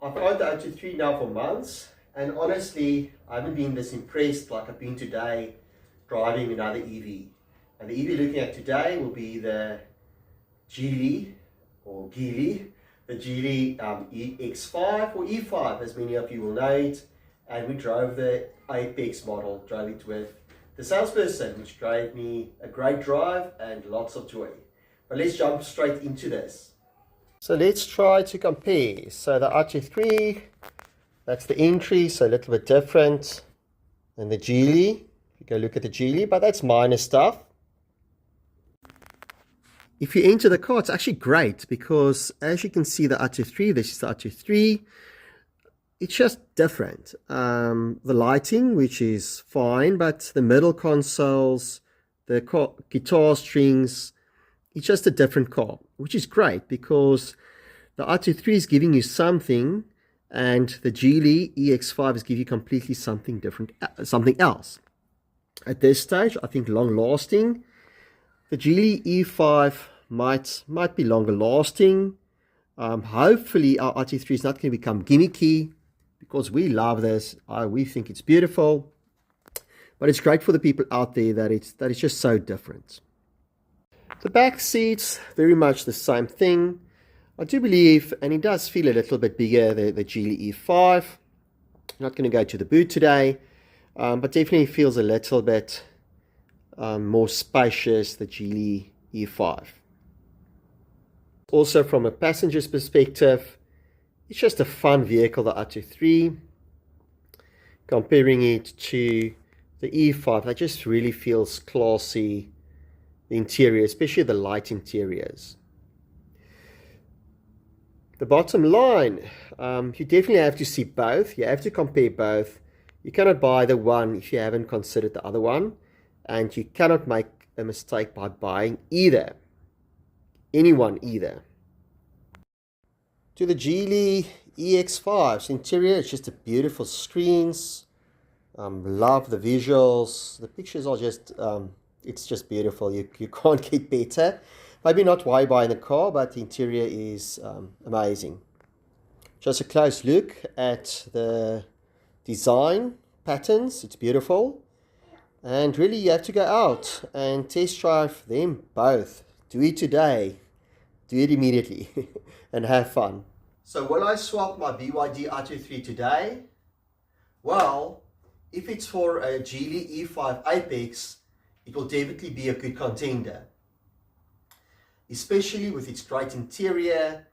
I've owned the Atto 3 now for months, and honestly, I haven't been this impressed like I've been today driving another EV. And the EV looking at today will be the Geely, the Geely EX5 or E5, as many of you will know it. And we drove the Apex model, drove it with the salesperson, which gave me a great drive and lots of joy. But let's jump straight into this. So let's try to compare. So the Atto 3, that's the entry, so a little bit different than the Geely. If you go look at the Geely, but that's minor stuff. If you enter the car, it's actually great because as you can see the Atto 3, this is the Atto 3. It's just different. The lighting, which is fine, but the middle consoles, the guitar strings, it's just a different car, which is great because the Atto 3 is giving you something and the Geely EX5 is giving you completely something different, something else. At this stage, I think long lasting. The Geely E5 might be longer lasting. Hopefully our Atto 3 is not going to become gimmicky because we love this. We think it's beautiful, but it's great for the people out there that it's just so different. The back seats, very much the same thing. I do believe, and it does feel a little bit bigger, the Geely E5. I'm not going to go to the boot today, but definitely feels a little bit more spacious, the Geely E5. Also from a passenger's perspective, it's just a fun vehicle, the Atto 3. Comparing it to the E5, that just really feels classy. The interior, especially the light interiors. The bottom line, you definitely have to see both. You have to compare both. You cannot buy the one if you haven't considered the other one, and you cannot make a mistake by buying either. Anyone either. To the Geely EX5's interior, it's just a beautiful screens. Love the visuals. The pictures are just it's just beautiful. You can't get better. Maybe not why buy in the car, but the interior is amazing. Just a close look at the design patterns. It's beautiful. And really you have to go out and test drive them both. Do it today. Do it immediately and have fun. So will I swap my BYD Atto 3 today? Well, if it's for a Geely E5 Apex, it will definitely be a good contender, especially with its great interior,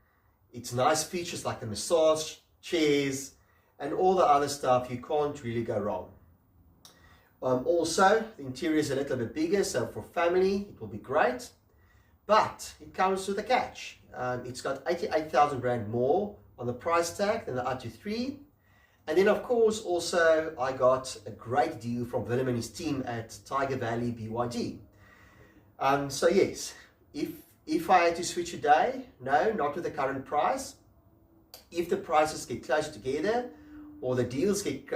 its nice features like the massage chairs, and all the other stuff. You can't really go wrong. Also, the interior is a little bit bigger, so for family it will be great, but it comes with a catch. It's got 88,000 Rand more on the price tag than the Atto 3. And then, of course, also I got a great deal from Willem and his team at Tiger Valley BYD. So yes, if I had to switch today, no, not with the current price. If the prices get close together or the deals get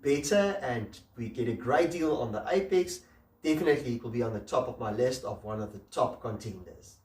better and we get a great deal on the Apex, definitely it will be on the top of my list of one of the top contenders.